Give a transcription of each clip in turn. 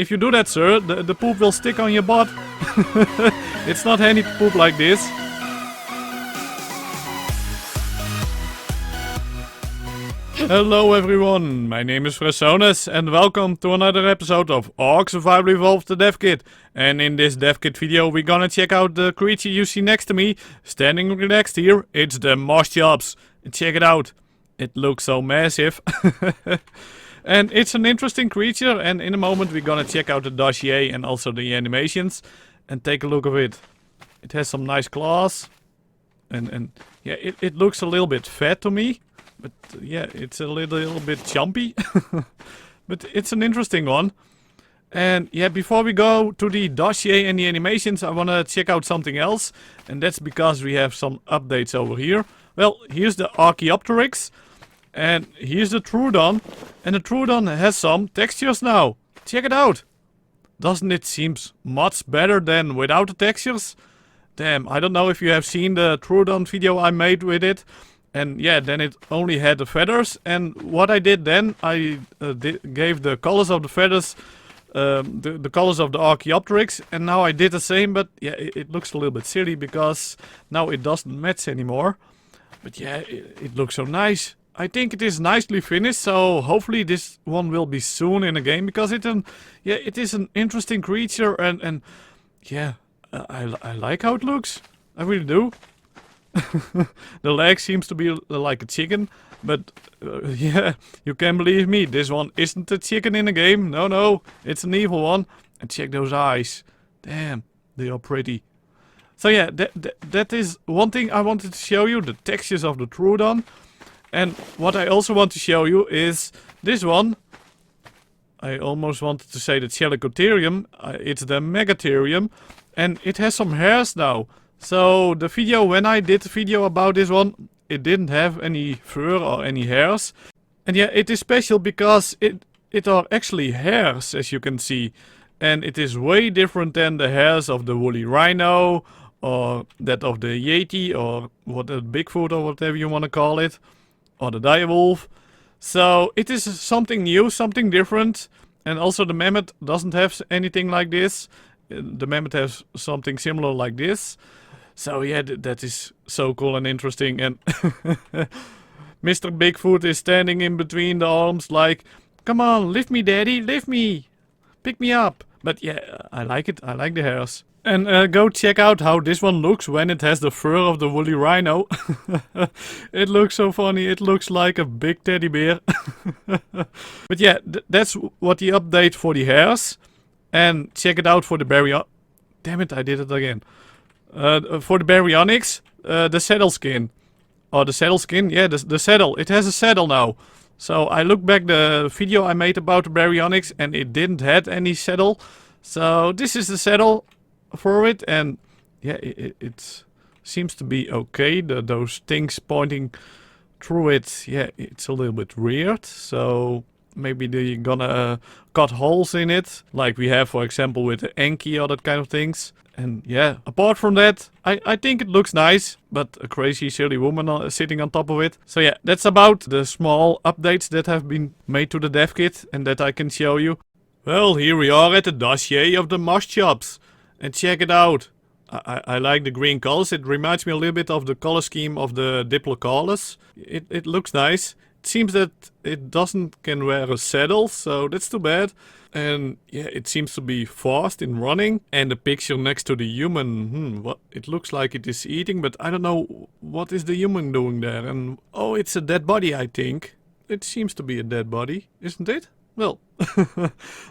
if you do that, sir, the poop will stick on your butt. It's not handy to poop like this. Hello everyone, my name is Fresonis and welcome to another episode of ARK Survival Evolved, the dev kit. And in this dev kit video we're gonna check out the creature you see next to me, standing relaxed here. It's the MOSCHOPS. Check it out. It looks so massive. And it's an interesting creature, and in a moment we're gonna check out the dossier and also the animations and take a look of it. It has some nice claws and yeah, it looks a little bit fat to me. But yeah, it's a little bit chumpy. But it's an interesting one. And yeah, before we go to the dossier and the animations, I want to check out something else. And that's because we have some updates over here. Well, here's the Archaeopteryx. And here's the Troodon. And the Troodon has some textures now. Check it out. Doesn't it seem much better than without the textures? Damn, I don't know if you have seen the Troodon video I made with it. And yeah, then it only had the feathers, and what I did then, I gave the colors of the feathers, the colors of the Archaeopteryx, and now I did the same, but yeah, it looks a little bit silly because now it doesn't match anymore. But yeah, it looks so nice. I think it is nicely finished, so hopefully this one will be soon in the game, because it is an interesting creature, and yeah, I like how it looks. I really do. The leg seems to be like a chicken, but yeah, you can believe me, this one isn't a chicken in the game. No, it's an evil one. And check those eyes. Damn, they are pretty. So yeah, that is one thing I wanted to show you, the textures of the Troodon. And what I also want to show you is this one. I almost wanted to say the Chalicotherium. It's the Megatherium, and it has some hairs now. So the video, when I did the video about this one, it didn't have any fur or any hairs. And yeah, it is special because it are actually hairs, as you can see. And it is way different than the hairs of the woolly rhino, or that of the yeti, or what a Bigfoot, or whatever you want to call it, or the direwolf. So it is something new, something different. And also the mammoth doesn't have anything like this. The mammoth has something similar like this. So yeah, that is so cool and interesting, and Mr. Bigfoot is standing in between the arms like, come on, lift me daddy, lift me, pick me up. But yeah, I like it, I like the hairs. And go check out how this one looks when it has the fur of the woolly rhino. It looks so funny, it looks like a big teddy bear. But yeah, that's what the update for the hairs. And check it out for the baryonyx. Damn it, I did it again. For the baryonyx, the saddle skin. Or the saddle skin, yeah, the saddle. It has a saddle now. So I looked back the video I made about the baryonyx and it didn't have any saddle. So this is the saddle for it, and yeah, it seems to be okay. Those things pointing through it, yeah, it's a little bit weird. So maybe they're gonna cut holes in it, like we have, for example, with the Enki or that kind of things. And yeah, apart from that, I think it looks nice, but a crazy silly woman sitting on top of it. So yeah, that's about the small updates that have been made to the dev kit and that I can show you. Well, here we are at the dossier of the MOSCHOPS. And check it out. I like the green colors. It reminds me a little bit of the color scheme of the Diplocalus. It looks nice. It seems that it can wear a saddle, so that's too bad. And yeah, it seems to be fast in running. And the picture next to the human, what it looks like it is eating, but I don't know what is the human doing there. And oh, it's a dead body, I think. It seems to be a dead body, isn't it? Well,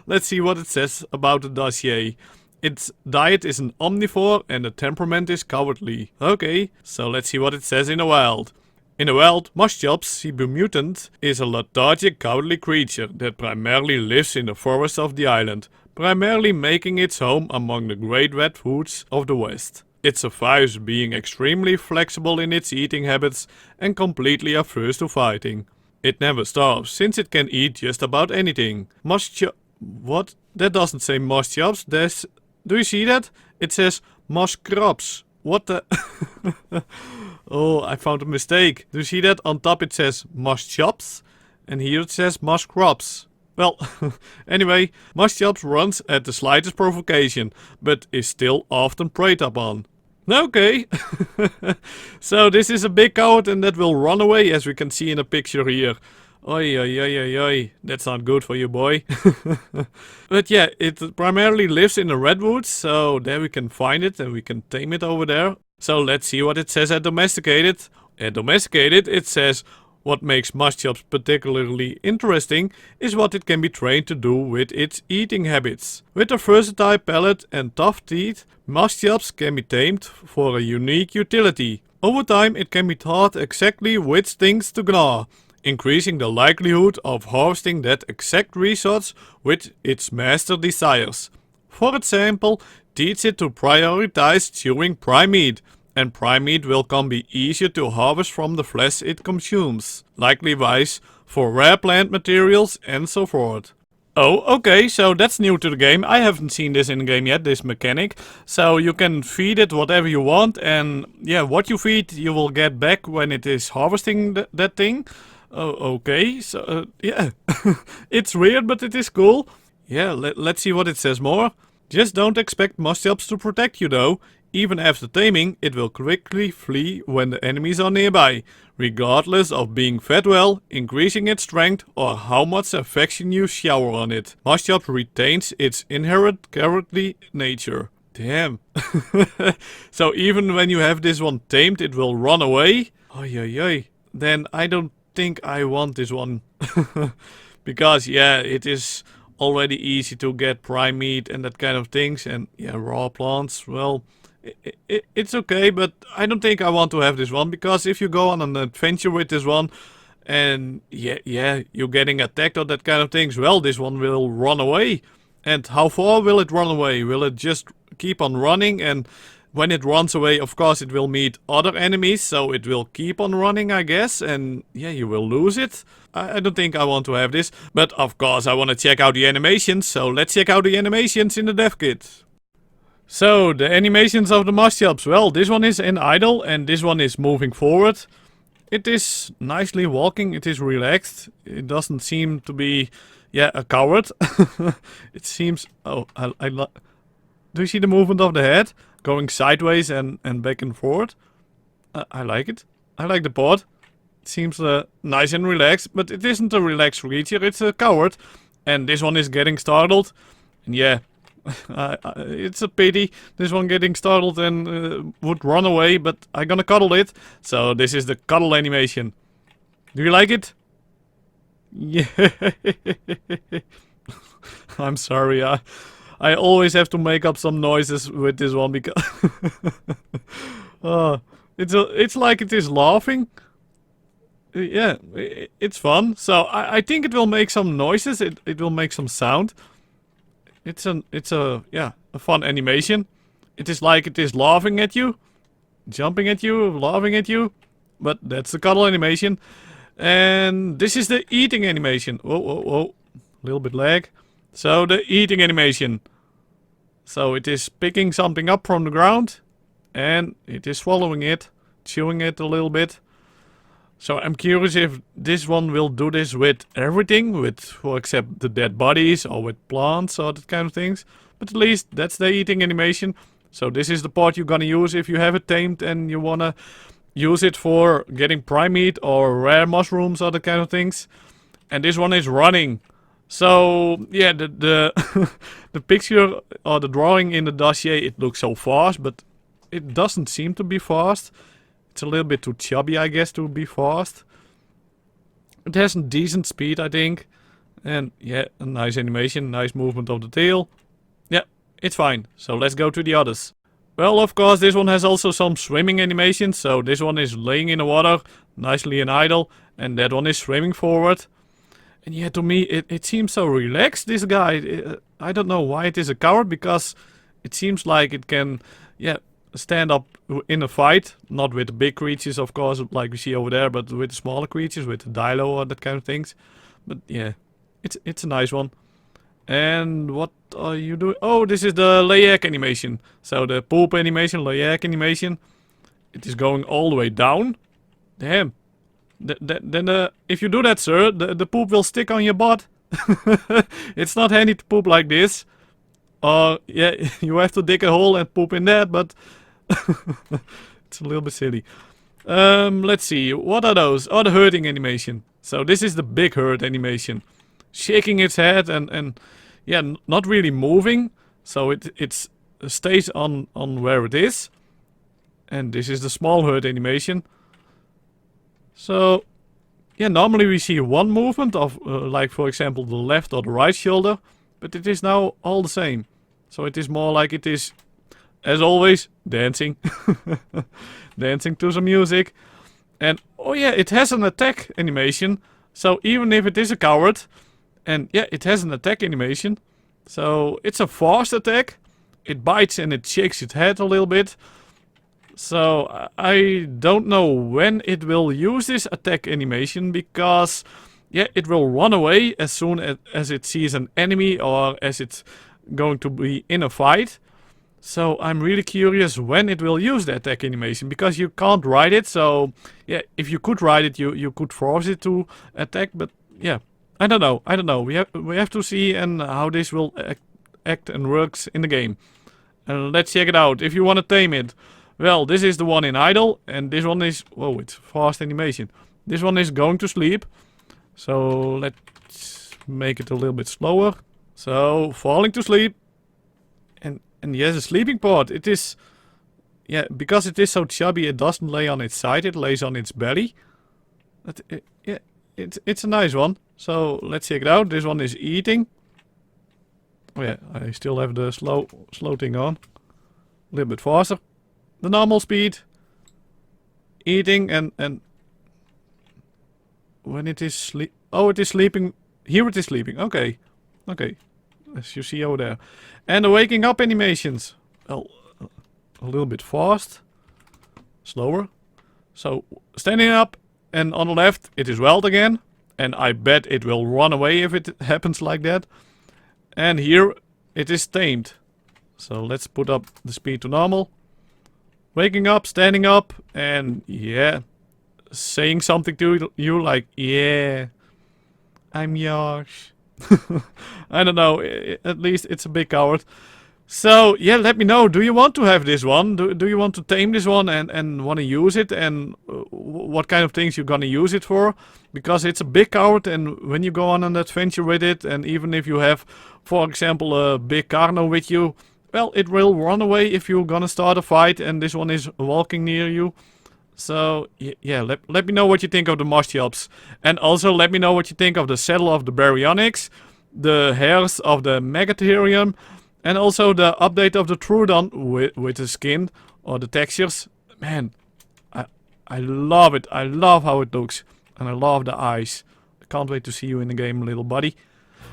let's see what it says about the dossier. Its diet is an omnivore and the temperament is cowardly. Okay, so let's see what it says in the wild. In the wild, MOSCHOPS mutant is a lethargic, cowardly creature that primarily lives in the forests of the island, primarily making its home among the great redwoods of the west. It survives being extremely flexible in its eating habits and completely averse to fighting. It never starves, since it can eat just about anything. What? That doesn't say MOSCHOPS, do you see that? It says MOSCHOPS. What the? Oh, I found a mistake. Do you see that? On top it says MOSCHOPS and here it says MOSCHOPS. Well, anyway, MOSCHOPS runs at the slightest provocation, but is still often preyed upon. Okay, so this is a big coward and that will run away, as we can see in the picture here. Oi, oi, oi, oi, oi, that's not good for you, boy. But yeah, it primarily lives in the redwoods, so there we can find it and we can tame it over there. So let's see what it says at domesticated. At domesticated, it says, what makes MOSCHOPS particularly interesting is what it can be trained to do with its eating habits. With a versatile palate and tough teeth, MOSCHOPS can be tamed for a unique utility. Over time, it can be taught exactly which things to gnaw, increasing the likelihood of harvesting that exact resource which its master desires. For example, teach it to prioritize chewing prime meat, and prime meat will be easier to harvest from the flesh it consumes. Likewise for rare plant materials and so forth. Oh, okay, so that's new to the game. I haven't seen this in the game yet, this mechanic. So you can feed it whatever you want, and yeah, what you feed you will get back when it is harvesting that thing. Oh, okay, so yeah, it's weird, but it is cool. Yeah, let's see what it says more. Just don't expect MOSCHOPS to protect you though. Even after taming, it will quickly flee when the enemies are nearby, regardless of being fed well, increasing its strength, or how much affection you shower on it. MOSCHOPS retains its inherent cowardly nature. Damn. So even when you have this one tamed, it will run away? Oy oy oy. Then I don't think I want this one. Because yeah, it is already easy to get prime meat and that kind of things, and yeah, raw plants, well, it's okay, but I don't think I want to have this one, because if you go on an adventure with this one and yeah, you're getting attacked or that kind of things, well, this one will run away. And how far will it run away? Will it just keep on running? And when it runs away, of course, it will meet other enemies, so it will keep on running, I guess, and yeah, you will lose it. I don't think I want to have this, but of course I want to check out the animations, so let's check out the animations in the dev kit. So, the animations of the MOSCHOPS. Well, this one is in idle and this one is moving forward. It is nicely walking, it is relaxed. It doesn't seem to be, yeah, a coward. It seems... Oh, do you see the movement of the head? Going sideways and back and forth. I like it. I like the pod. It seems nice and relaxed, but it isn't a relaxed creature, it's a coward. And this one is getting startled. And yeah... it's a pity, this one getting startled and would run away, but I'm gonna cuddle it. So this is the cuddle animation. Do you like it? Yeah. I'm sorry, I always have to make up some noises with this one because it's like it is laughing. Yeah, it's fun. So I think it will make some noises. It will make some sound. It's a fun animation. It is like it is laughing at you, jumping at you, laughing at you. But that's the cuddle animation. And this is the eating animation. Whoa, whoa, whoa. A little bit lag. So the eating animation. So it is picking something up from the ground. And it is swallowing it, chewing it a little bit. So I'm curious if this one will do this with everything, for except the dead bodies or with plants or that kind of things. But at least that's the eating animation. So this is the part you're gonna use if you have it tamed and you wanna use it for getting prime meat or rare mushrooms or that kind of things. And this one is running. So yeah, the the picture or the drawing in the dossier, it looks so fast, but it doesn't seem to be fast. It's a little bit too chubby, I guess, to be fast. It has a decent speed, I think. And yeah, a nice animation, nice movement of the tail. Yeah, it's fine. So let's go to the others. Well, of course, this one has also some swimming animations. So this one is laying in the water, nicely in idle. And that one is swimming forward. And yeah, to me, it seems so relaxed, this guy. I don't know why it is a coward, because it seems like it can, yeah, stand up in a fight, not with the big creatures, of course, like we see over there, but with the smaller creatures, with the dilo or that kind of things. But yeah, it's a nice one. And what are you doing? Oh, this is the lay egg animation. So the poop animation, lay egg animation. It is going all the way down. Damn. Then if you do that, sir, the poop will stick on your butt. It's not handy to poop like this. Or, yeah, you have to dig a hole and poop in that, but it's a little bit silly. Let's see, what are those? Oh, the herding animation. So this is the big herd animation. Shaking its head and yeah, not really moving. So it stays on where it is. And this is the small herd animation. So, yeah, normally we see one movement of, like for example, the left or the right shoulder. But it is now all the same. So it is more like it is, as always, dancing. Dancing to some music. And, oh yeah, it has an attack animation. So even if it is a coward, and yeah, it has an attack animation. So it's a fast attack. It bites and it shakes its head a little bit. So I don't know when it will use this attack animation, because yeah, it will run away as soon as it sees an enemy or as it's going to be in a fight. So I'm really curious when it will use the attack animation, because you can't ride it. So yeah, if you could ride it, you could force it to attack. But yeah, I don't know. We have to see and how this will act and works in the game. Let's check it out. If you want to tame it, well, this is the one in idle, and this one is, whoa, it's fast animation. This one is going to sleep. So let's make it a little bit slower. So falling to sleep. And yes, a sleeping pod. It is, yeah, because it is so chubby, it doesn't lay on its side, it lays on its belly. Yeah, it's a nice one. So let's check it out. This one is eating. Oh yeah, I still have the slow thing on. A little bit faster. The normal speed. Eating and when it is sleep. Oh, it is sleeping. Here it is sleeping. Okay. Okay. As you see over there. And the waking up animations. Well, a little bit fast. Slower. So, standing up and on the left it is welled again. And I bet it will run away if it happens like that. And here it is tamed. So let's put up the speed to normal. Waking up, standing up, and yeah, saying something to you like, yeah, I'm yours. I don't know, at least it's a big coward. So yeah, let me know, do you want to have this one? Do you want to tame this one and want to use it? And what kind of things you're gonna use it for? Because it's a big coward, and when you go on an adventure with it, and even if you have, for example, a big carno with you, well, it will run away if you're gonna start a fight and this one is walking near you. So, yeah, let me know what you think of the MOSCHOPS. And also let me know what you think of the saddle of the Baryonyx, the hairs of the Megatherium, and also the update of the Troodon with the skin or the textures. Man, I love it. I love how it looks. And I love the eyes. I can't wait to see you in the game, little buddy.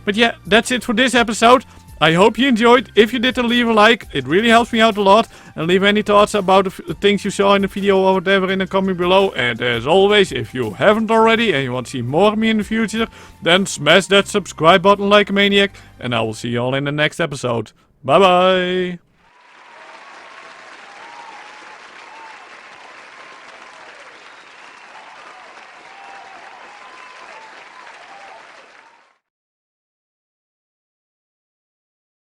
But yeah, that's it for this episode. I hope you enjoyed. If you did, then leave a like. It really helps me out a lot. And leave any thoughts about the things you saw in the video or whatever in the comment below. And as always, if you haven't already and you want to see more of me in the future, then smash that subscribe button like a maniac. And I will see you all in the next episode. Bye bye.